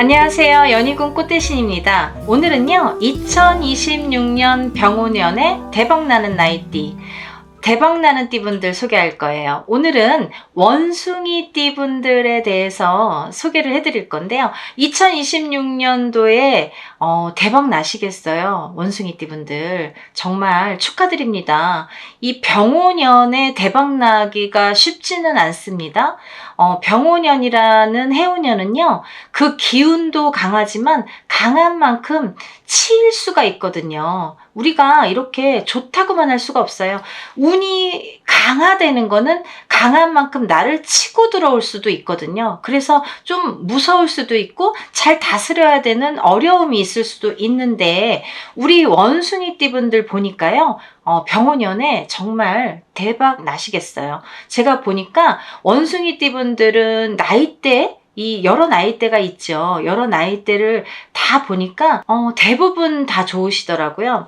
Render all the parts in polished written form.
안녕하세요. 연희군 꽃대신입니다. 오늘은요 2026년 병오년에 대박나는 나이띠, 대박나는 띠분들 소개할 거예요. 오늘은 원숭이 띠분들에 대해서 소개를 해드릴 건데요. 2026년도에 대박 나시겠어요. 원숭이 띠분들 정말 축하드립니다. 이 병오년에 대박 나기가 쉽지는 않습니다. 병오년이라는 해오년은요, 그 기운도 강하지만 강한 만큼 치일 수가 있거든요. 우리가 이렇게 좋다고만 할 수가 없어요. 운이 강화되는 거는 강한 만큼 나를 치고 들어올 수도 있거든요. 그래서 좀 무서울 수도 있고 잘 다스려야 되는 어려움이 있을 수도 있는데, 우리 원숭이 띠분들 보니까요, 병오년에 정말 대박 나시겠어요. 제가 보니까 원숭이 띠분들은 나이대, 이 여러 나이대가 있죠. 여러 나이대를 다 보니까 대부분 다 좋으시더라고요.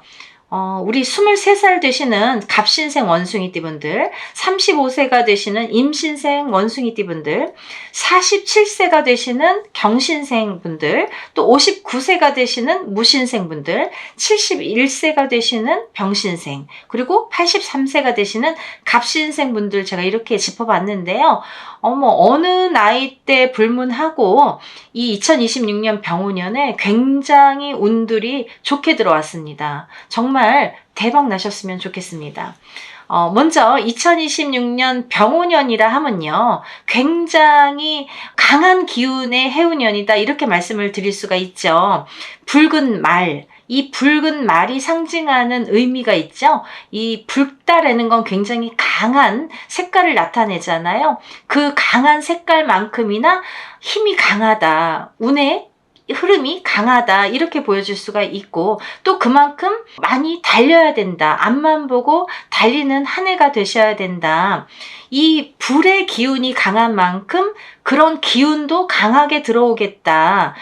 우리 23살 되시는 갑신생 원숭이띠분들, 35세가 되시는 임신생 원숭이띠분들, 47세가 되시는 경신생 분들, 또 59세가 되시는 무신생 분들, 71세가 되시는 병신생, 그리고 83세가 되시는 갑신생 분들 제가 이렇게 짚어봤는데요. 어느 나이대 불문하고 이 2026년 병오년에 굉장히 운들이 좋게 들어왔습니다. 정말 대박 나셨으면 좋겠습니다. 먼저 2026년 병오년이라 하면요, 굉장히 강한 기운의 해운년이다, 이렇게 말씀을 드릴 수가 있죠. 붉은 말, 이 붉은 말이 상징하는 의미가 있죠. 이 붉다라는 건 굉장히 강한 색깔을 나타내잖아요. 그 강한 색깔만큼이나 힘이 강하다, 운의 흐름이 강하다, 이렇게 보여줄 수가 있고, 또 그만큼 많이 달려야 된다, 앞만 보고 달리는 한 해가 되셔야 된다. 이 불의 기운이 강한 만큼 그런 기운도 강하게 들어오겠다.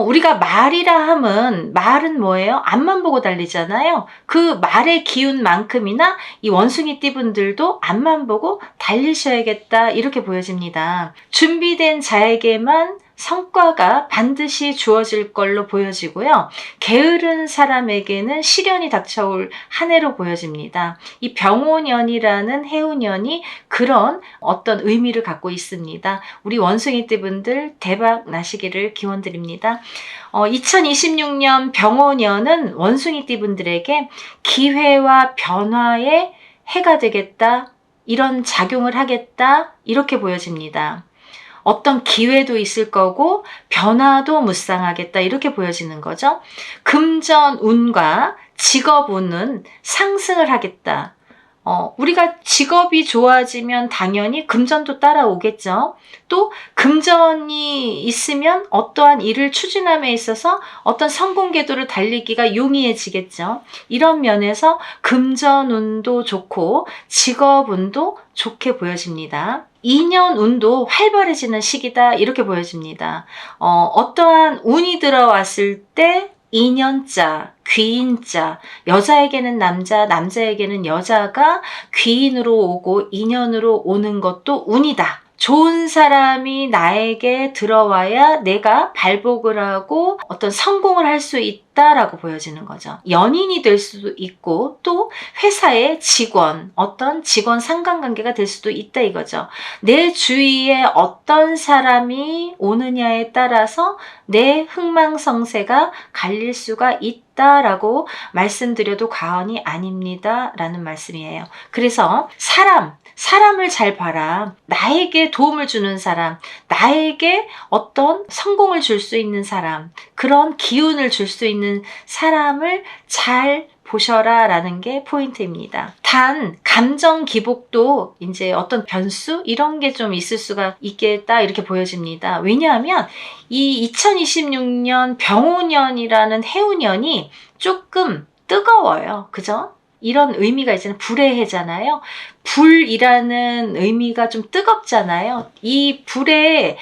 우리가 말이라 함은, 말은 뭐예요? 앞만 보고 달리잖아요. 그 말의 기운만큼이나 이 원숭이 띠분들도 앞만 보고 달리셔야겠다, 이렇게 보여집니다. 준비된 자에게만 성과가 반드시 주어질 걸로 보여지고요. 게으른 사람에게는 시련이 닥쳐올 한 해로 보여집니다. 이 병오년이라는 해운년이 그런 어떤 의미를 갖고 있습니다. 우리 원숭이띠분들 대박 나시기를 기원드립니다. 2026년 병오년은 원숭이띠분들에게 기회와 변화의 해가 되겠다, 이런 작용을 하겠다, 이렇게 보여집니다. 어떤 기회도 있을 거고 변화도 무쌍하겠다, 이렇게 보여지는 거죠. 금전운과 직업운은 상승을 하겠다. 우리가 직업이 좋아지면 당연히 금전도 따라오겠죠. 또 금전이 있으면 어떠한 일을 추진함에 있어서 어떤 성공 궤도를 달리기가 용이해지겠죠. 이런 면에서 금전운도 좋고 직업운도 좋게 보여집니다. 2년 운도 활발해지는 시기다, 이렇게 보여집니다. 어떠한 운이 들어왔을 때 2년자, 귀인자, 여자에게는 남자, 남자에게는 여자가 귀인으로 오고 인연으로 오는 것도 운이다. 좋은 사람이 나에게 들어와야 내가 발복을 하고 어떤 성공을 할 수 있다라고 보여지는 거죠. 연인이 될 수도 있고, 또 회사의 직원, 어떤 직원 상관관계가 될 수도 있다, 이거죠. 내 주위에 어떤 사람이 오느냐에 따라서 내 흥망성쇠가 갈릴 수가 있다라고 말씀드려도 과언이 아닙니다, 라는 말씀이에요. 그래서 사람을 잘 봐라. 나에게 도움을 주는 사람, 나에게 어떤 성공을 줄 수 있는 사람, 그런 기운을 줄 수 있는 사람을 잘 보셔라, 라는 게 포인트입니다. 단 감정 기복도 이제 어떤 변수, 이런 게 좀 있을 수가 있겠다, 이렇게 보여집니다. 왜냐하면 이 2026년 병오년이라는 해운년이 조금 뜨거워요. 그죠? 이런 의미가 있잖아요. 불의 해잖아요. 불이라는 의미가 좀 뜨겁잖아요. 이 불에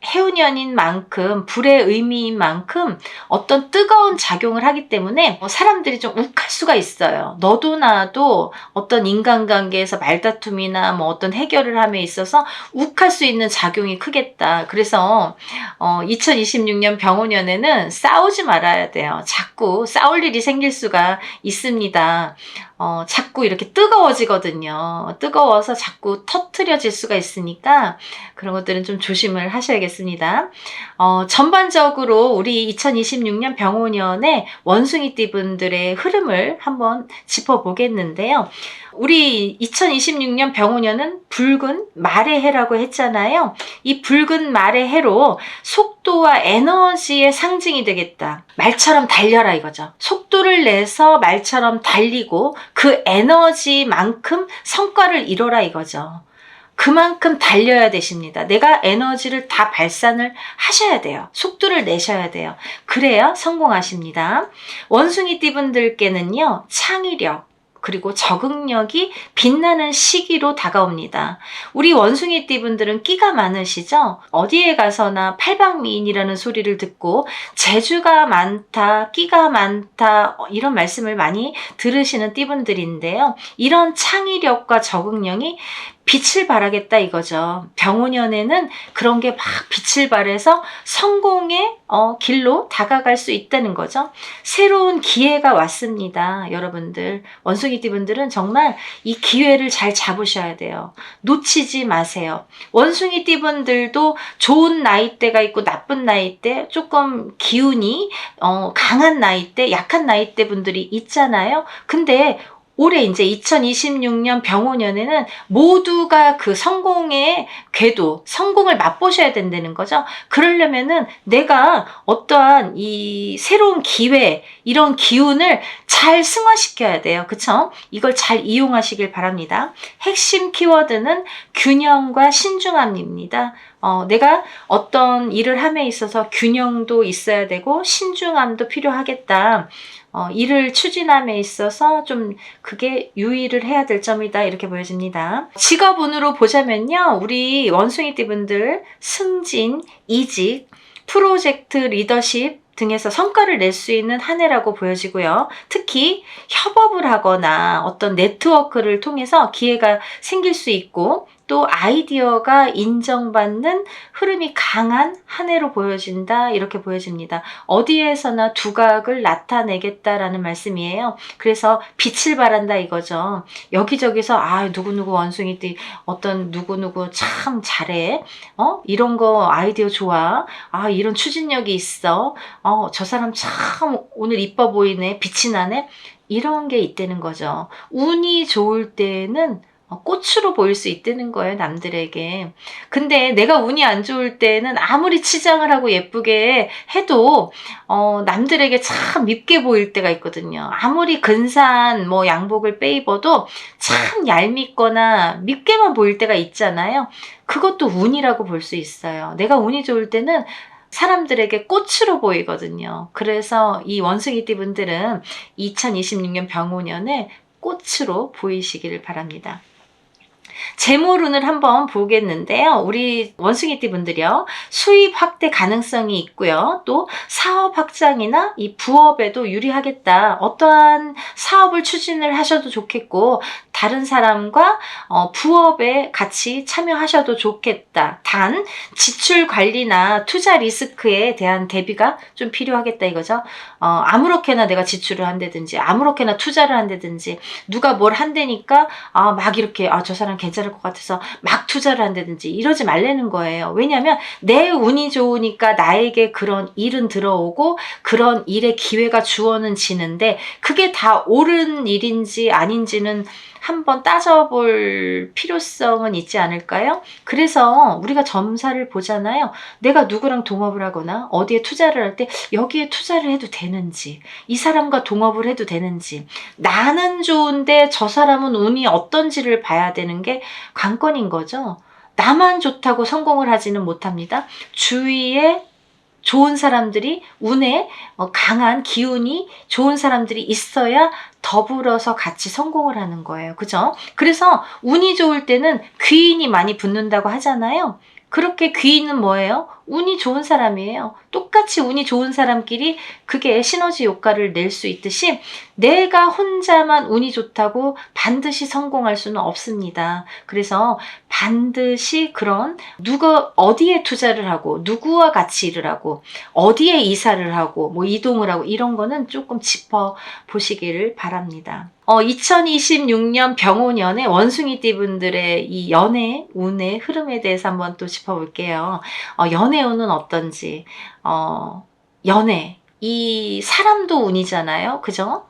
해운년인 만큼, 불의 의미인 만큼 어떤 뜨거운 작용을 하기 때문에 사람들이 좀 욱할 수가 있어요. 너도 나도 어떤 인간관계에서 말다툼이나 뭐 어떤 해결을 함에 있어서 욱할 수 있는 작용이 크겠다. 그래서 2026년 병호년에는 싸우지 말아야 돼요. 자꾸 싸울 일이 생길 수가 있습니다. 자꾸 이렇게 뜨거워지거든요. 뜨거워서 자꾸 터트려질 수가 있으니까 그런 것들은 좀 조심을 하셔야겠습니다. 전반적으로 우리 2026년 병호년의 원숭이띠 분들의 흐름을 한번 짚어보겠는데요. 우리 2026년 병호년은 붉은 말의 해라고 했잖아요. 이 붉은 말의 해로 속도와 에너지의 상징이 되겠다. 말처럼 달려라 이거죠. 속도를 내서 말처럼 달리고 그 에너지만큼 성과를 이뤄라 이거죠. 그만큼 달려야 되십니다. 내가 에너지를 다 발산을 하셔야 돼요. 속도를 내셔야 돼요. 그래야 성공하십니다. 원숭이띠 분들께는요, 창의력, 그리고 적응력이 빛나는 시기로 다가옵니다. 우리 원숭이띠 분들은 끼가 많으시죠? 어디에 가서나 팔방미인이라는 소리를 듣고 재주가 많다, 끼가 많다 이런 말씀을 많이 들으시는 띠분들인데요. 이런 창의력과 적응력이 빛을 발하겠다 이거죠. 병호년에는 그런 게 막 빛을 발해서 성공의 길로 다가갈 수 있다는 거죠. 새로운 기회가 왔습니다. 여러분들 원숭이띠 분들은 정말 이 기회를 잘 잡으셔야 돼요. 놓치지 마세요. 원숭이띠 분들도 좋은 나이대가 있고 나쁜 나이대, 조금 기운이 강한 나이대, 약한 나이대 분들이 있잖아요. 근데 올해 이제 2026년 병호년에는 모두가 그 성공의 궤도, 성공을 맛보셔야 된다는 거죠. 그러려면은 내가 어떠한 이 새로운 기회, 이런 기운을 잘 승화시켜야 돼요. 그쵸? 이걸 잘 이용하시길 바랍니다. 핵심 키워드는 균형과 신중함입니다. 내가 어떤 일을 함에 있어서 균형도 있어야 되고 신중함도 필요하겠다. 일을 추진함에 있어서 좀 그게 유의를 해야 될 점이다 이렇게 보여집니다. 직업운으로 보자면요. 우리 원숭이띠 분들 승진, 이직, 프로젝트 리더십 등에서 성과를 낼 수 있는 한 해라고 보여지고요. 특히 협업을 하거나 어떤 네트워크를 통해서 기회가 생길 수 있고 또 아이디어가 인정받는 흐름이 강한 한 해로 보여진다 이렇게 보여집니다. 어디에서나 두각을 나타내겠다라는 말씀이에요. 그래서 빛을 발한다 이거죠. 여기저기서 누구누구 원숭이띠 어떤 누구누구 참 잘해. 이런 거 아이디어 좋아. 이런 추진력이 있어. 저 사람 참 오늘 이뻐 보이네. 빛이 나네. 이런 게 있다는 거죠. 운이 좋을 때는 꽃으로 보일 수 있다는 거예요, 남들에게. 근데 내가 운이 안 좋을 때는 아무리 치장을 하고 예쁘게 해도 남들에게 참 밉게 보일 때가 있거든요. 아무리 근사한 양복을 빼입어도 참 얄밉거나 밉게만 보일 때가 있잖아요. 그것도 운이라고 볼 수 있어요. 내가 운이 좋을 때는 사람들에게 꽃으로 보이거든요. 그래서 이 원숭이띠 분들은 2026년 병호년에 꽃으로 보이시기를 바랍니다. 재물운을 한번 보겠는데요. 우리 원숭이띠 분들이요. 수입 확대 가능성이 있고요. 또 사업 확장이나 이 부업에도 유리하겠다. 어떠한 사업을 추진을 하셔도 좋겠고 다른 사람과 부업에 같이 참여하셔도 좋겠다. 단 지출 관리나 투자 리스크에 대한 대비가 좀 필요하겠다 이거죠. 아무렇게나 내가 지출을 한다든지 아무렇게나 투자를 한다든지 누가 뭘 한다니까 막 이렇게 저 사람 괜찮을 것 같아서 막 투자를 한다든지 이러지 말라는 거예요. 왜냐하면 내 운이 좋으니까 나에게 그런 일은 들어오고 그런 일의 기회가 주어는 지는데 그게 다 옳은 일인지 아닌지는 한번 따져볼 필요성은 있지 않을까요? 그래서 우리가 점사를 보잖아요. 내가 누구랑 동업을 하거나 어디에 투자를 할 때 여기에 투자를 해도 되는지 이 사람과 동업을 해도 되는지 나는 좋은데 저 사람은 운이 어떤지를 봐야 되는 게 관건인 거죠. 나만 좋다고 성공을 하지는 못합니다. 주위에 좋은 사람들이 운에 강한 기운이 좋은 사람들이 있어야 더 더불어서 같이 성공을 하는 거예요. 그죠? 그래서 운이 좋을 때는 귀인이 많이 붙는다고 하잖아요. 그렇게 귀인은 뭐예요? 운이 좋은 사람이에요. 똑같이 운이 좋은 사람끼리 그게 시너지 효과를 낼 수 있듯이 내가 혼자만 운이 좋다고 반드시 성공할 수는 없습니다. 그래서 반드시 그런 누가 어디에 투자를 하고 누구와 같이 일을 하고 어디에 이사를 하고 뭐 이동을 하고 이런 거는 조금 짚어 보시기를 바랍니다. 2026년 병오년의 원숭이띠 분들의 이 연애 운의 흐름에 대해서 한번 또 짚어볼게요. 연애 운은 어떤지, 연애, 이 사람도 운이잖아요. 그죠?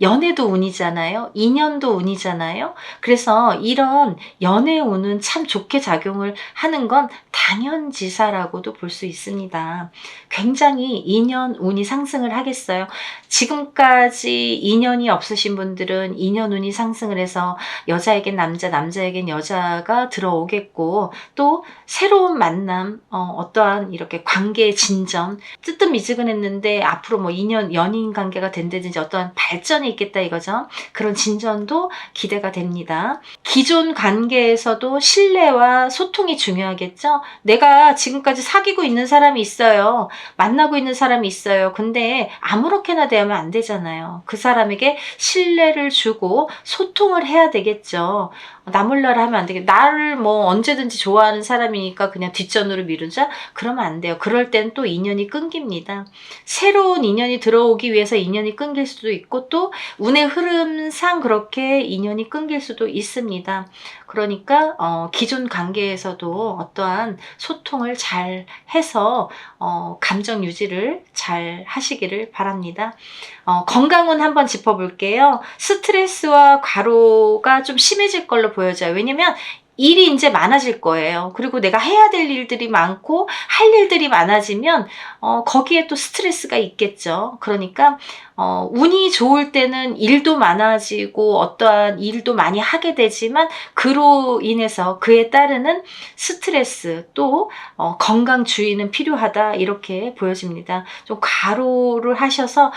연애도 운이잖아요. 인연도 운이잖아요. 그래서 이런 연애 운은 참 좋게 작용을 하는 건 당연지사라고도 볼 수 있습니다. 굉장히 인연 운이 상승을 하겠어요. 지금까지 인연이 없으신 분들은 인연 운이 상승을 해서 여자에겐 남자, 남자에겐 여자가 들어오겠고 또 새로운 만남, 어떠한 이렇게 관계의 진전, 뜨뜻미지근했는데 앞으로 뭐 인연, 연인 관계가 된다든지 어떠한 발전이 있겠다 이거죠. 그런 진전도 기대가 됩니다. 기존 관계에서도 신뢰와 소통이 중요하겠죠. 내가 지금까지 사귀고 있는 사람이 있어요. 만나고 있는 사람이 있어요. 근데 아무렇게나 대하면 안 되잖아요. 그 사람에게 신뢰를 주고 소통을 해야 되겠죠. 나 몰라라 하면 안 되겠죠. 나를 뭐 언제든지 좋아하는 사람이니까 그냥 뒷전으로 미루자? 그러면 안 돼요. 그럴 땐 또 인연이 끊깁니다. 새로운 인연이 들어오기 위해서 인연이 끊길 수도 있고 또 운의 흐름상 그렇게 인연이 끊길 수도 있습니다. 그러니까 기존 관계에서도 어떠한 소통을 잘 해서 감정 유지를 잘 하시기를 바랍니다. 건강은 한번 짚어볼게요. 스트레스와 과로가 좀 심해질 걸로 보여져요. 왜냐면 일이 이제 많아질 거예요. 그리고 내가 해야 될 일들이 많고 할 일들이 많아지면 거기에 또 스트레스가 있겠죠. 그러니까 운이 좋을 때는 일도 많아지고 어떠한 일도 많이 하게 되지만 그로 인해서 그에 따르는 스트레스 또 건강 주의는 필요하다 이렇게 보여집니다. 좀 과로를 하셔서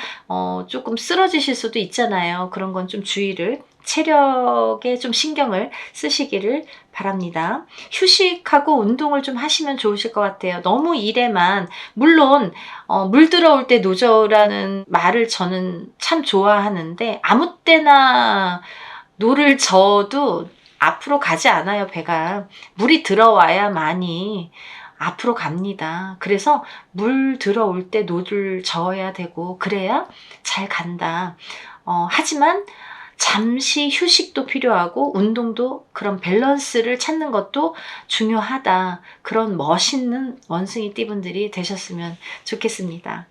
조금 쓰러지실 수도 있잖아요. 그런 건 좀 주의를 체력에 좀 신경을 쓰시기를 바랍니다. 휴식하고 운동을 좀 하시면 좋으실 것 같아요. 너무 일에만 물론 물 들어올 때 노저라는 말을 저는 참 좋아하는데 아무 때나 노를 저어도 앞으로 가지 않아요. 배가 물이 들어와야 많이 앞으로 갑니다. 그래서 물 들어올 때 노를 저어야 되고 그래야 잘 간다. 하지만 잠시 휴식도 필요하고 운동도 그런 밸런스를 찾는 것도 중요하다. 그런 멋있는 원숭이 띠분들이 되셨으면 좋겠습니다.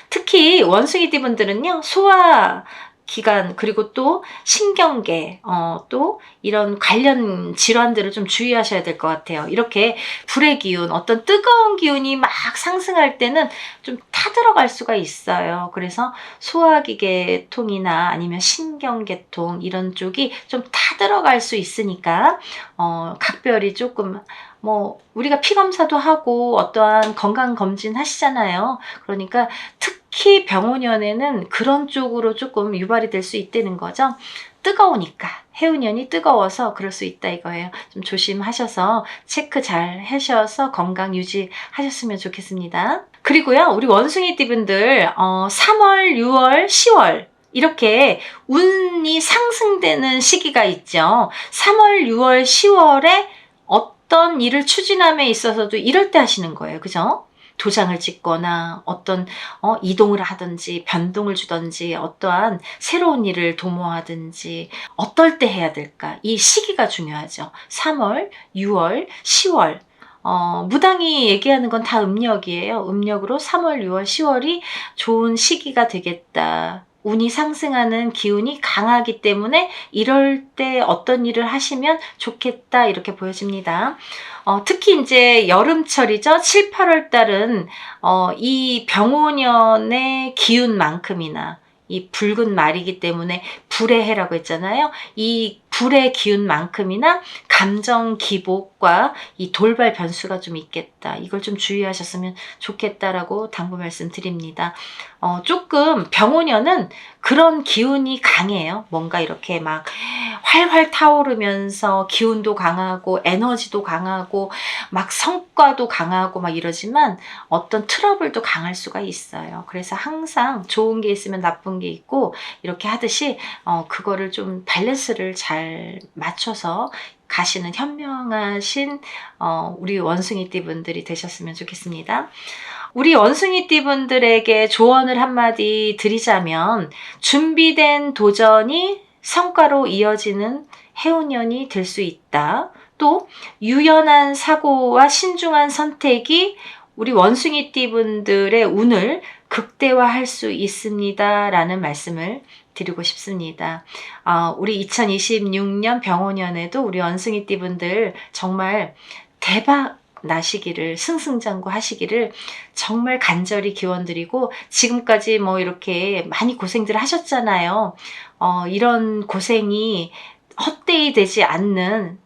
특히 원숭이 띠분들은요, 소화 기관 그리고 또 신경계 또 이런 관련 질환들을 좀 주의하셔야 될 것 같아요. 이렇게 불의 기운 어떤 뜨거운 기운이 막 상승할 때는 좀 타들어갈 수가 있어요. 그래서 소화기계통이나 아니면 신경계통 이런 쪽이 좀 타들어갈 수 있으니까 각별히 조금 뭐 우리가 피검사도 하고 어떠한 건강검진 하시잖아요. 그러니까 특히 병오년에는 그런 쪽으로 조금 유발이 될 수 있다는 거죠. 뜨거우니까 해운년이 뜨거워서 그럴 수 있다 이거예요. 좀 조심하셔서 체크 잘 하셔서 건강 유지하셨으면 좋겠습니다. 그리고요 우리 원숭이띠 분들 3월, 6월, 10월 이렇게 운이 상승되는 시기가 있죠. 3월, 6월, 10월에 어떤 일을 추진함에 있어서도 이럴 때 하시는 거예요. 그죠? 도장을 찍거나 어떤 이동을 하든지 변동을 주든지 어떠한 새로운 일을 도모하든지 어떨 때 해야 될까? 이 시기가 중요하죠. 3월, 6월, 10월 무당이 얘기하는 건 다 음력이에요. 음력으로 3월, 6월, 10월이 좋은 시기가 되겠다. 운이 상승하는 기운이 강하기 때문에 이럴 때 어떤 일을 하시면 좋겠다 이렇게 보여집니다. 특히 이제 여름철이죠. 7, 8월 달은 이 병오년의 기운만큼이나 이 붉은 말이기 때문에 불의 해라고 했잖아요. 이 불의 기운만큼이나 감정 기복과 이 돌발 변수가 좀 있겠다. 이걸 좀 주의하셨으면 좋겠다라고 당부 말씀드립니다. 조금 병오년은 그런 기운이 강해요. 뭔가 이렇게 막 활활 타오르면서 기운도 강하고 에너지도 강하고 막 성과도 강하고 막 이러지만 어떤 트러블도 강할 수가 있어요. 그래서 항상 좋은 게 있으면 나쁜 게 있고 이렇게 하듯이 그거를 좀 밸런스를 잘 맞춰서 가시는 현명하신 우리 원숭이띠 분들이 되셨으면 좋겠습니다. 우리 원숭이띠 분들에게 조언을 한마디 드리자면 준비된 도전이 성과로 이어지는 해운년이 될 수 있다. 또 유연한 사고와 신중한 선택이 우리 원숭이띠 분들의 운을 극대화할 수 있습니다. 라는 말씀을 드리고 싶습니다. 우리 2026년 병오년에도 우리 원숭이띠 분들 정말 대박 나시기를, 승승장구 하시기를 정말 간절히 기원드리고, 지금까지 뭐 이렇게 많이 고생들 하셨잖아요. 이런 고생이 헛되이 되지 않는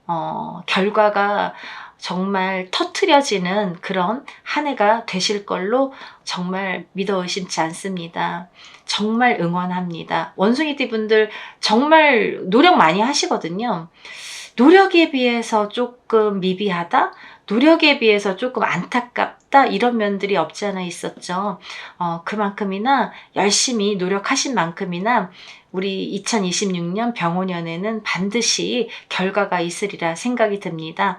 결과가 정말 터트려지는 그런 한 해가 되실 걸로 정말 믿어 의심치 않습니다. 정말 응원합니다. 원숭이띠 분들 정말 노력 많이 하시거든요. 노력에 비해서 조금 미비하다? 노력에 비해서 조금 안타깝다? 이런 면들이 없지 않아 있었죠. 그만큼이나 열심히 노력하신 만큼이나 우리 2026년 병오년에는 반드시 결과가 있으리라 생각이 듭니다.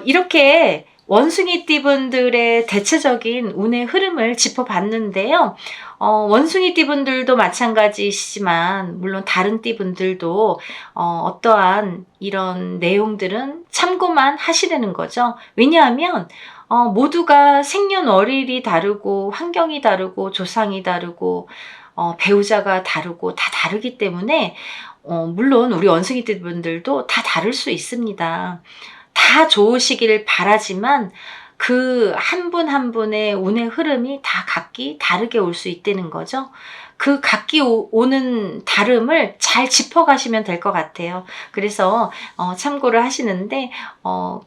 이렇게 원숭이띠 분들의 대체적인 운의 흐름을 짚어봤는데요. 원숭이띠 분들도 마찬가지시지만 물론 다른 띠 분들도 어떠한 이런 내용들은 참고만 하시라는 거죠. 왜냐하면 모두가 생년월일이 다르고 환경이 다르고 조상이 다르고 배우자가 다르고 다 다르기 때문에 물론 우리 원숭이띠 분들도 다 다를 수 있습니다. 다 좋으시길 바라지만 그 한 분 한 분의 운의 흐름이 다 각기 다르게 올 수 있다는 거죠. 그 각기 오는 다름을 잘 짚어가시면 될 것 같아요. 그래서 참고를 하시는데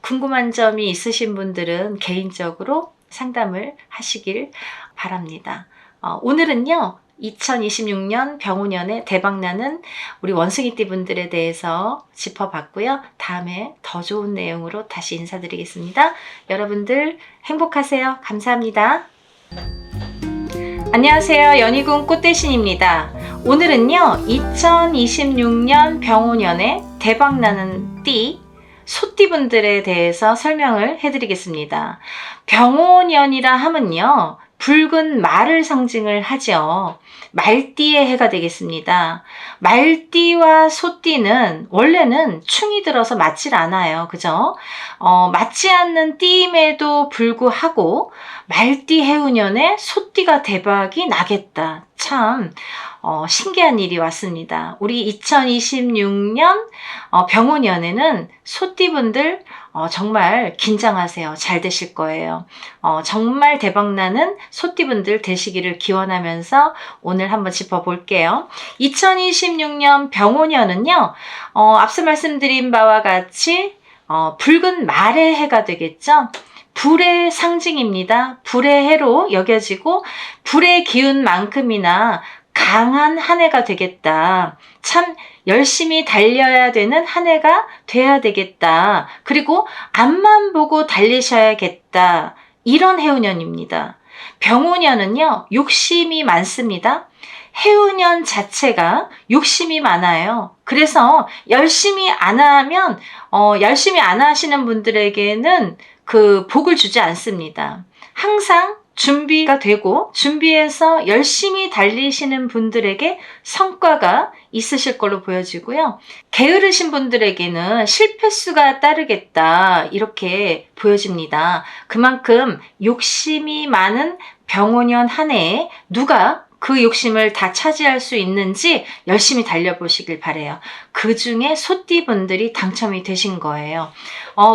궁금한 점이 있으신 분들은 개인적으로 상담을 하시길 바랍니다. 오늘은요. 2026년 병오년에 대박나는 우리 원숭이띠 분들에 대해서 짚어봤고요. 다음에 더 좋은 내용으로 다시 인사드리겠습니다. 여러분들 행복하세요. 감사합니다. 안녕하세요. 연희군 꽃대신입니다. 오늘은요. 2026년 병오년에 대박나는 띠 소띠분들에 대해서 설명을 해드리겠습니다. 병오년이라 하면요. 붉은 말을 상징을 하죠. 말띠의 해가 되겠습니다. 말띠와 소띠는 원래는 충이 들어서 맞질 않아요. 그죠? 맞지 않는 띠임에도 불구하고 말띠 해운년에 소띠가 대박이 나겠다. 참 신기한 일이 왔습니다. 우리 2026년 병오년에는 소띠분들 정말 긴장하세요. 잘 되실 거예요. 정말 대박나는 소띠분들 되시기를 기원하면서 오늘 한번 짚어볼게요. 2026년 병오년은요. 앞서 말씀드린 바와 같이 붉은 말의 해가 되겠죠. 불의 상징입니다. 불의 해로 여겨지고 불의 기운만큼이나 강한 한 해가 되겠다. 참 열심히 달려야 되는 한 해가 돼야 되겠다. 그리고 앞만 보고 달리셔야겠다. 이런 해운년입니다. 병오년은요. 욕심이 많습니다. 해운년 자체가 욕심이 많아요. 그래서 열심히 안 하면 열심히 안 하시는 분들에게는 그 복을 주지 않습니다. 항상 준비가 되고 준비해서 열심히 달리시는 분들에게 성과가 있으실 걸로 보여지고요. 게으르신 분들에게는 실패수가 따르겠다 이렇게 보여집니다. 그만큼 욕심이 많은 병오년 한 해에 누가 그 욕심을 다 차지할 수 있는지 열심히 달려보시길 바래요. 그 중에 소띠분들이 당첨이 되신 거예요.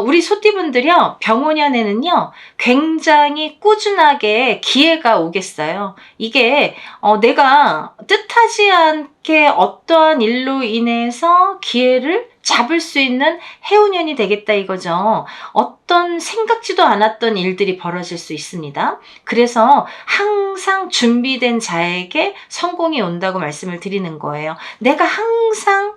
우리 소띠분들이요. 병오년에는요. 굉장히 꾸준하게 기회가 오겠어요. 이게 내가 뜻하지 않게 어떠한 일로 인해서 기회를 잡을 수 있는 해운년이 되겠다 이거죠. 어떤 생각지도 않았던 일들이 벌어질 수 있습니다. 그래서 항상 준비된 자에게 성공이 온다고 말씀을 드리는 거예요. 내가 항상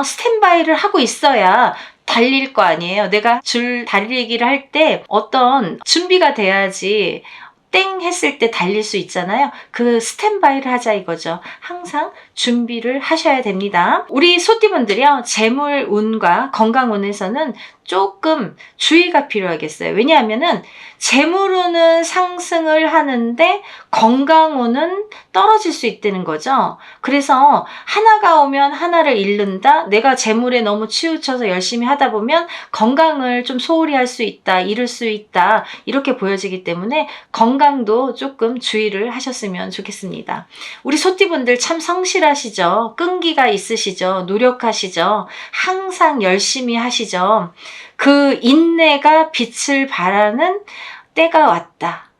스탠바이를 하고 있어야 달릴 거 아니에요. 내가 줄 달리기를 할 때 어떤 준비가 돼야지 땡 했을 때 달릴 수 있잖아요. 그 스탠바이를 하자 이거죠. 항상 준비를 하셔야 됩니다. 우리 소띠분들이요, 재물운과 건강운에서는 조금 주의가 필요하겠어요. 왜냐하면은 재물운은 상승을 하는데 건강운은 떨어질 수 있다는 거죠. 그래서 하나가 오면 하나를 잃는다. 내가 재물에 너무 치우쳐서 열심히 하다 보면 건강을 좀 소홀히 할 수 있다, 잃을 수 있다, 이렇게 보여지기 때문에 건강도 조금 주의를 하셨으면 좋겠습니다. 우리 소띠분들 참 성실하시죠. 끈기가 있으시죠. 노력하시죠. 항상 열심히 하시죠. 그 인내가 빛을 발하는 때가 왔다.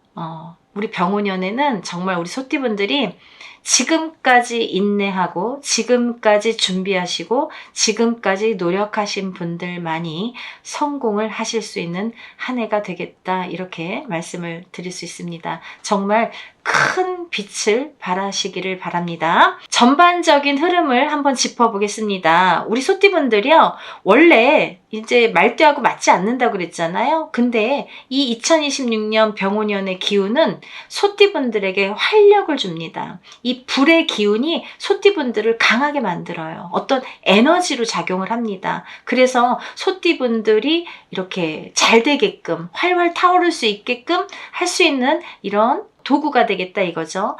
우리 병오년에는 정말 우리 소띠분들이 지금까지 인내하고 지금까지 준비하시고 지금까지 노력하신 분들만이 성공을 하실 수 있는 한 해가 되겠다, 이렇게 말씀을 드릴 수 있습니다. 정말 큰 빛을 발하시기를 바랍니다. 전반적인 흐름을 한번 짚어보겠습니다. 우리 소띠분들이요, 원래 이제 말띠하고 맞지 않는다고 그랬잖아요. 근데 이 2026년 병오년의 기운은 소띠분들에게 활력을 줍니다. 이 불의 기운이 소띠분들을 강하게 만들어요. 어떤 에너지로 작용을 합니다. 그래서 소띠분들이 이렇게 잘 되게끔, 활활 타오를 수 있게끔 할 수 있는 이런 도구가 되겠다 이거죠.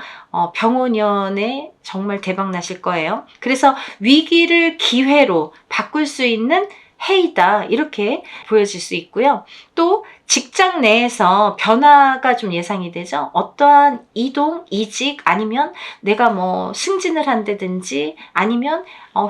병오년에 정말 대박 나실 거예요. 그래서 위기를 기회로 바꿀 수 있는 해이다, 이렇게 보여질 수 있고요. 또 직장 내에서 변화가 좀 예상이 되죠. 어떠한 이동, 이직, 아니면 내가 뭐 승진을 한다든지, 아니면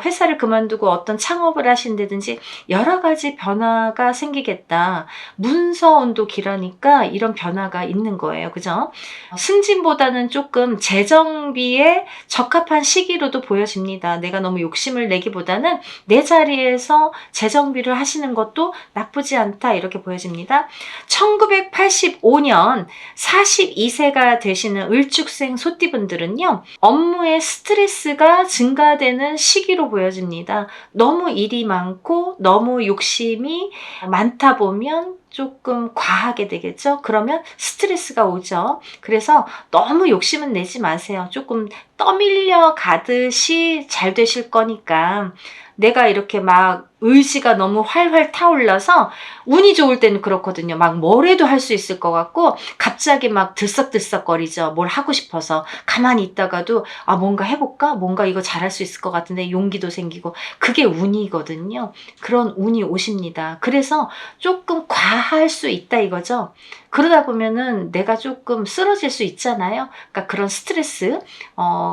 회사를 그만두고 어떤 창업을 하신다든지 여러 가지 변화가 생기겠다. 문서운도 길으니까 이런 변화가 있는 거예요. 그죠? 승진보다는 조금 재정비에 적합한 시기로도 보여집니다. 내가 너무 욕심을 내기보다는 내 자리에서 재정비를 하시는 것도 나쁘지 않다, 이렇게 보여집니다. 1985년 42세가 되시는 을축생 소띠분들은요, 업무의 스트레스가 증가되는 시기로 보여집니다. 너무 일이 많고 너무 욕심이 많다 보면 조금 과하게 되겠죠. 그러면 스트레스가 오죠. 그래서 너무 욕심은 내지 마세요. 조금 떠밀려 가듯이 잘 되실 거니까. 내가 이렇게 막 의지가 너무 활활 타올라서 운이 좋을 때는 그렇거든요. 막 뭘 해도 할 수 있을 것 같고 갑자기 막 들썩들썩거리죠. 뭘 하고 싶어서. 가만히 있다가도 뭔가 해볼까? 뭔가 이거 잘할 수 있을 것 같은데 용기도 생기고. 그게 운이거든요. 그런 운이 오십니다. 그래서 조금 과할 수 있다 이거죠. 그러다 보면은 내가 조금 쓰러질 수 있잖아요. 그러니까 그런 스트레스,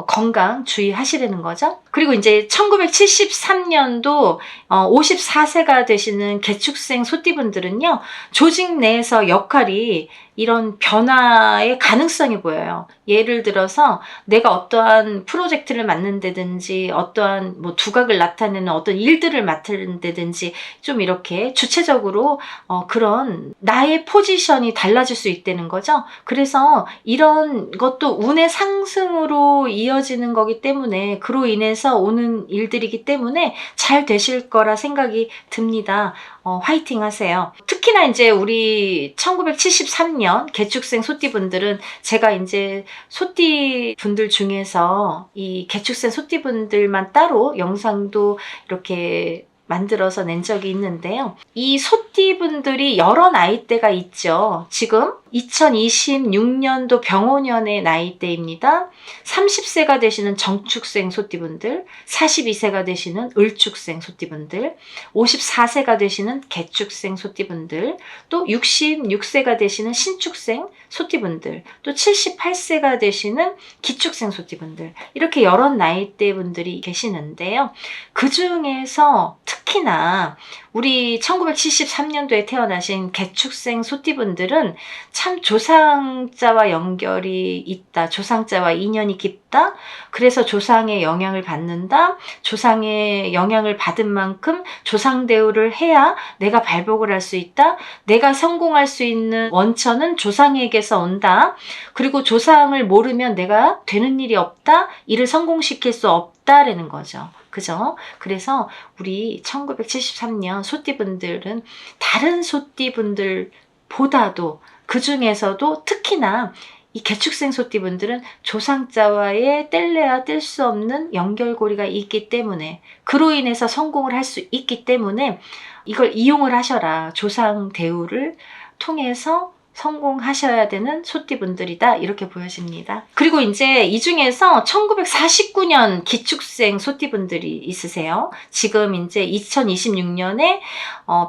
건강 주의하시라는 거죠. 그리고 이제 1973년도 54세가 되시는 개축생 소띠분들은요, 조직 내에서 역할이 이런 변화의 가능성이 보여요. 예를 들어서 내가 어떠한 프로젝트를 맡는다든지 어떠한 뭐 두각을 나타내는 어떤 일들을 맡는다든지 좀 이렇게 주체적으로 그런 나의 포지션이 달라질 수 있다는 거죠. 그래서 이런 것도 운의 상승으로 이어지는 거기 때문에, 그로 인해서 오는 일들이기 때문에 잘 되실 거라 생각이 듭니다. 화이팅 하세요. 특히나 이제 우리 1973년 개축생 소띠분들은 제가 이제 소띠 분들 중에서 이 개축생 소띠분들만 따로 영상도 이렇게 만들어서 낸 적이 있는데요. 이 소띠분들이 여러 나이대가 있죠. 지금 2026년도 병오년의 나이대입니다. 30세가 되시는 정축생 소띠분들, 42세가 되시는 을축생 소띠분들, 54세가 되시는 개축생 소띠분들, 또 66세가 되시는 신축생 소띠분들, 또 78세가 되시는 기축생 소띠분들, 이렇게 여러 나이대 분들이 계시는데요. 그 중에서 특히나 우리 1973년도에 태어나신 개축생 소띠분들은 참 참 조상자와 연결이 있다. 조상자와 인연이 깊다. 그래서 조상의 영향을 받는다. 조상의 영향을 받은 만큼 조상 대우를 해야 내가 발복을 할 수 있다. 내가 성공할 수 있는 원천은 조상에게서 온다. 그리고 조상을 모르면 내가 되는 일이 없다. 일을 성공시킬 수 없다라는 거죠. 그죠? 그래서 우리 1973년 소띠분들은 다른 소띠분들보다도 그 중에서도 특히나 이 개축생 소띠분들은 조상자와의 뗄래야 뗄 수 없는 연결고리가 있기 때문에, 그로 인해서 성공을 할 수 있기 때문에 이걸 이용을 하셔라. 조상 대우를 통해서 성공하셔야 되는 소띠분들이다, 이렇게 보여집니다. 그리고 이제 이 중에서 1949년 기축생 소띠분들이 있으세요. 지금 이제 2026년에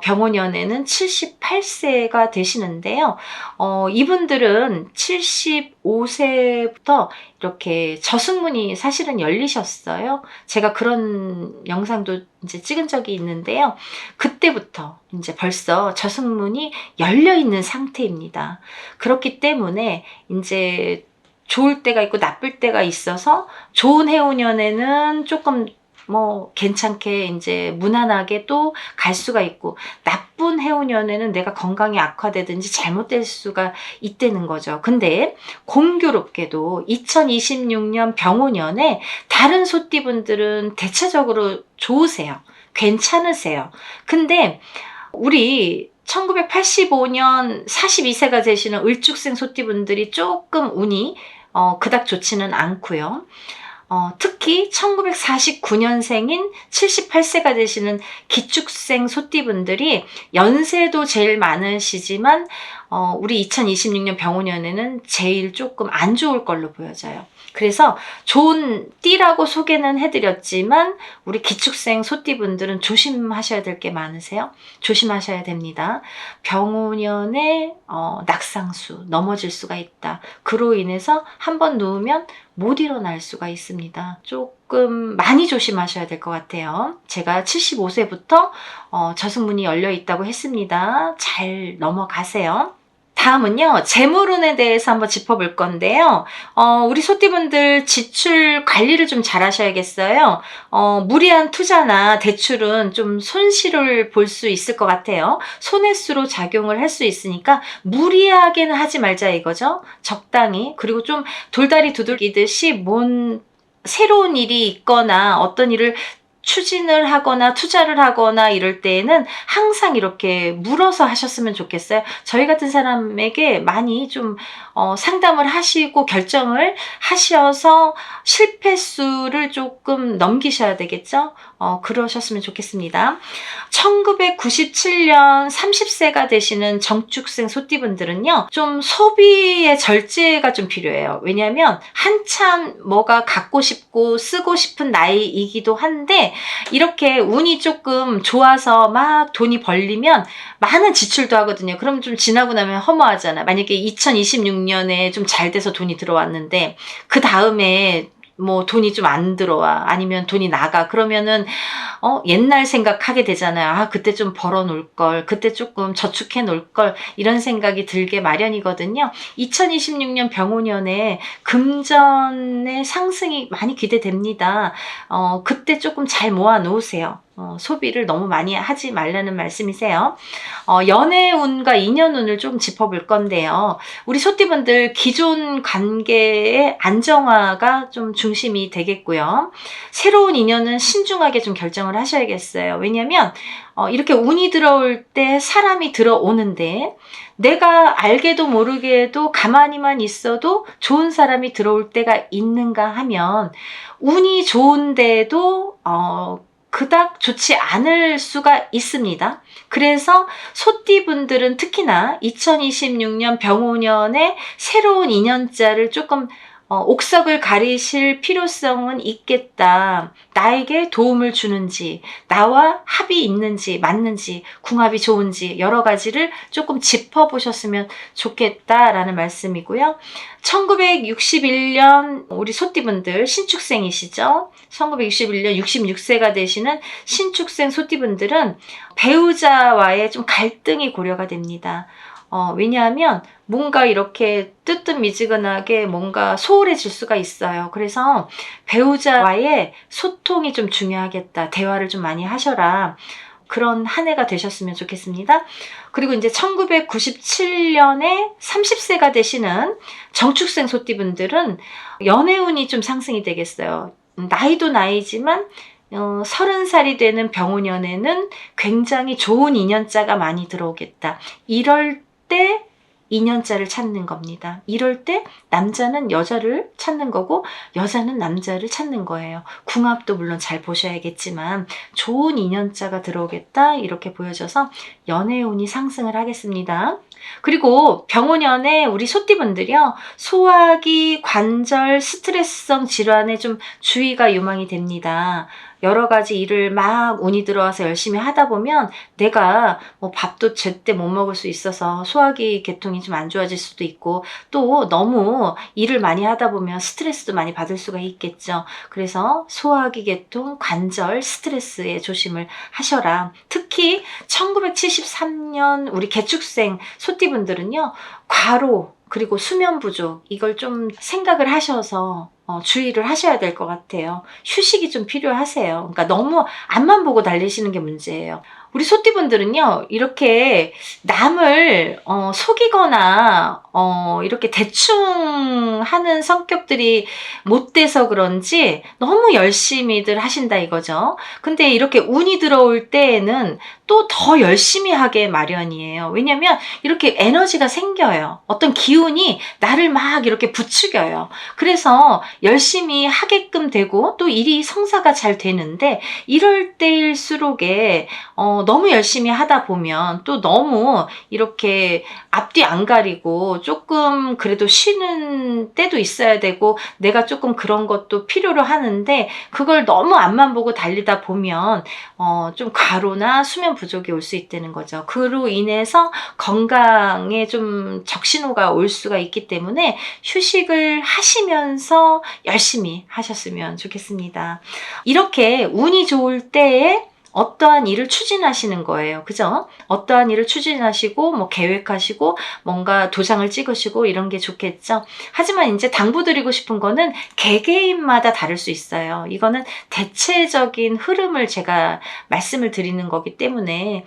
병원년에는 78세가 되시는데요. 이분들은 75세부터 이렇게 저승문이 사실은 열리셨어요. 제가 그런 영상도 이제 찍은 적이 있는데요. 그때부터 이제 벌써 저승문이 열려 있는 상태입니다. 그렇기 때문에 이제 좋을 때가 있고 나쁠 때가 있어서, 좋은 해운년에는 조금 괜찮게 이제 무난하게 또 갈 수가 있고, 나쁜 해운년에는 내가 건강이 악화되든지 잘못될 수가 있다는 거죠. 근데 공교롭게도 2026년 병호년에 다른 소띠분들은 대체적으로 좋으세요. 괜찮으세요. 근데 우리 1985년 42세가 되시는 을축생 소띠분들이 조금 운이 그닥 좋지는 않고요. 특히 1949년생인 78세가 되시는 기축생 소띠분들이 연세도 제일 많으시지만 우리 2026년 병호년에는 제일 조금 안 좋을 걸로 보여져요. 그래서 좋은 띠라고 소개는 해드렸지만 우리 기축생 소띠분들은 조심하셔야 될 게 많으세요. 조심하셔야 됩니다. 병호년에 낙상수, 넘어질 수가 있다. 그로 인해서 한번 누우면 못 일어날 수가 있습니다. 조금 많이 조심하셔야 될 것 같아요. 제가 75세부터 저승문이 열려 있다고 했습니다. 잘 넘어가세요. 다음은요, 재물운에 대해서 한번 짚어볼 건데요. 우리 소띠분들 지출 관리를 좀 잘 하셔야겠어요. 무리한 투자나 대출은 좀 손실을 볼 수 있을 것 같아요. 손해수로 작용을 할 수 있으니까 무리하게는 하지 말자 이거죠. 적당히. 그리고 좀 돌다리 두들기듯이 새로운 일이 있거나 어떤 일을 추진을 하거나 투자를 하거나 이럴 때에는 항상 이렇게 물어서 하셨으면 좋겠어요. 저희 같은 사람에게 많이 좀 상담을 하시고 결정을 하셔서 실패수를 조금 넘기셔야 되겠죠. 그러셨으면 좋겠습니다. 1997년 30세가 되시는 정축생 소띠분들은요, 좀 소비의 절제가 좀 필요해요. 왜냐하면 한참 뭐가 갖고 싶고 쓰고 싶은 나이이기도 한데, 이렇게 운이 조금 좋아서 막 돈이 벌리면 많은 지출도 하거든요. 그럼 좀 지나고 나면 허무하잖아. 만약에 2026년에 좀 잘 돼서 돈이 들어왔는데 그 다음에 돈이 좀 안 들어와, 아니면 돈이 나가, 그러면은 옛날 생각하게 되잖아요. 그때 좀 벌어 놓을 걸, 그때 조금 저축해 놓을 걸, 이런 생각이 들게 마련이거든요. 2026년 병호년에 금전의 상승이 많이 기대됩니다. 그때 조금 잘 모아 놓으세요. 소비를 너무 많이 하지 말라는 말씀이세요. 연애운과 인연운을 좀 짚어볼 건데요. 우리 소띠분들 기존 관계의 안정화가 좀 중심이 되겠고요. 새로운 인연은 신중하게 좀 결정을 하셔야겠어요. 왜냐하면 이렇게 운이 들어올 때 사람이 들어오는데, 내가 알게도 모르게도 가만히만 있어도 좋은 사람이 들어올 때가 있는가 하면, 운이 좋은데도 그닥 좋지 않을 수가 있습니다. 그래서 소띠분들은 특히나 2026년 병호년에 새로운 인연자를 조금 옥석을 가리실 필요성은 있겠다. 나에게 도움을 주는지, 나와 합이 있는지, 맞는지, 궁합이 좋은지 여러 가지를 조금 짚어보셨으면 좋겠다라는 말씀이고요. 1961년 우리 소띠분들 신축생이시죠. 1961년 66세가 되시는 신축생 소띠분들은 배우자와의 좀 갈등이 고려가 됩니다. 왜냐하면 뭔가 이렇게 뜨뜻미지근하게 뭔가 소홀해질 수가 있어요. 그래서 배우자와의 소통이 좀 중요하겠다. 대화를 좀 많이 하셔라. 그런 한 해가 되셨으면 좋겠습니다. 그리고 이제 1997년에 30세가 되시는 정축생 소띠분들은 연애운이 좀 상승이 되겠어요. 나이도 나이지만 30살이 되는 병오년에는 굉장히 좋은 인연자가 많이 들어오겠다. 이럴 때 인연자를 찾는 겁니다. 이럴 때 남자는 여자를 찾는 거고 여자는 남자를 찾는 거예요. 궁합도 물론 잘 보셔야겠지만 좋은 인연자가 들어오겠다 이렇게 보여져서 연애운이 상승을 하겠습니다. 그리고 병오년에 우리 소띠분들이요, 소화기, 관절, 스트레스성 질환에 좀 주의가 요망이 됩니다. 여러 가지 일을 막 운이 들어와서 열심히 하다 보면 내가 뭐 밥도 제때 못 먹을 수 있어서 소화기 계통이 좀 안 좋아질 수도 있고, 또 너무 일을 많이 하다 보면 스트레스도 많이 받을 수가 있겠죠. 그래서 소화기 계통, 관절, 스트레스에 조심을 하셔라. 특히 1973년 우리 개축생 소띠분들은요, 과로 그리고 수면 부족, 이걸 좀 생각을 하셔서 주의를 하셔야 될 것 같아요. 휴식이 좀 필요하세요. 그러니까 너무 앞만 보고 달리시는 게 문제예요. 우리 소띠분들은요, 이렇게 남을 속이거나 이렇게 대충 하는 성격들이 못 돼서 그런지 너무 열심히들 하신다 이거죠. 근데 이렇게 운이 들어올 때에는 또 더 열심히 하게 마련이에요. 왜냐면 이렇게 에너지가 생겨요. 어떤 기운이 나를 막 이렇게 부추겨요. 그래서 열심히 하게끔 되고 또 일이 성사가 잘 되는데, 이럴 때일수록에 너무 열심히 하다 보면 또 너무 이렇게 앞뒤 안 가리고 조금 그래도 쉬는 때도 있어야 되고 내가 조금 그런 것도 필요로 하는데, 그걸 너무 앞만 보고 달리다 보면 좀 과로나 수면 부족이 올 수 있다는 거죠. 그로 인해서 건강에 좀 적신호가 올 수가 있기 때문에 휴식을 하시면서 열심히 하셨으면 좋겠습니다. 이렇게 운이 좋을 때에 어떠한 일을 추진하시는 거예요. 그죠? 어떠한 일을 추진하시고 뭐 계획하시고 뭔가 도장을 찍으시고 이런 게 좋겠죠. 하지만 이제 당부드리고 싶은 거는 개개인마다 다를 수 있어요. 이거는 대체적인 흐름을 제가 말씀을 드리는 거기 때문에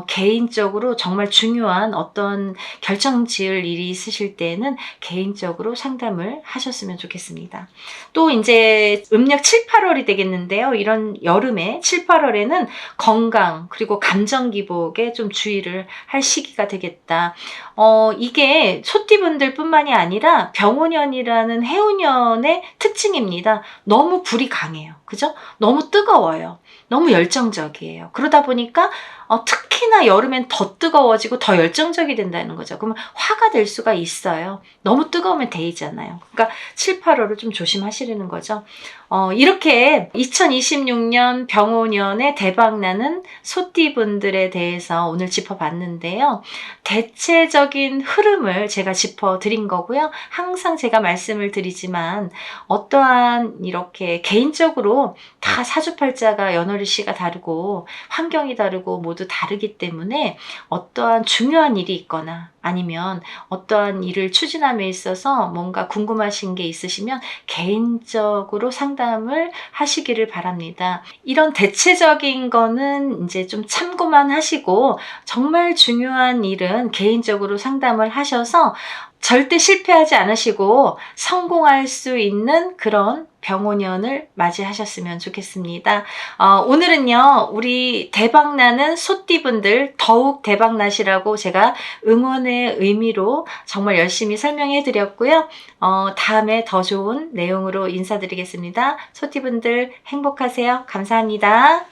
개인적으로 정말 중요한 어떤 결정 지을 일이 있으실 때에는 개인적으로 상담을 하셨으면 좋겠습니다. 또 이제 음력 7, 8월이 되겠는데요. 이런 여름에 7, 8월에는 건강 그리고 감정 기복에 좀 주의를 할 시기가 되겠다. 이게 소띠분들 뿐만이 아니라 병오년이라는 해운년의 특징입니다. 너무 불이 강해요. 그죠? 너무 뜨거워요. 너무 열정적이에요. 그러다 보니까 특히나 여름엔 더 뜨거워지고 더 열정적이 된다는 거죠. 그러면 화가 될 수가 있어요. 너무 뜨거우면 데이잖아요. 그러니까 7, 8월을 좀 조심하시려는 거죠. 이렇게 2026년 병오년에 대박나는 소띠분들에 대해서 오늘 짚어봤는데요. 대체적인 흐름을 제가 짚어드린 거고요. 항상 제가 말씀을 드리지만 어떠한 이렇게 개인적으로 다 사주팔자가 연월일시가 다르고 환경이 다르고 모두 다르기 때문에 어떠한 중요한 일이 있거나 아니면 어떠한 일을 추진함에 있어서 뭔가 궁금하신 게 있으시면 개인적으로 상담을 하시기를 바랍니다. 이런 대체적인 거는 이제 좀 참고만 하시고 정말 중요한 일은 개인적으로 상담을 하셔서 절대 실패하지 않으시고 성공할 수 있는 그런 병오년을 맞이하셨으면 좋겠습니다. 오늘은요, 우리 대박나는 소띠분들 더욱 대박나시라고 제가 응원의 의미로 정말 열심히 설명해 드렸고요. 다음에 더 좋은 내용으로 인사드리겠습니다. 소띠분들 행복하세요. 감사합니다.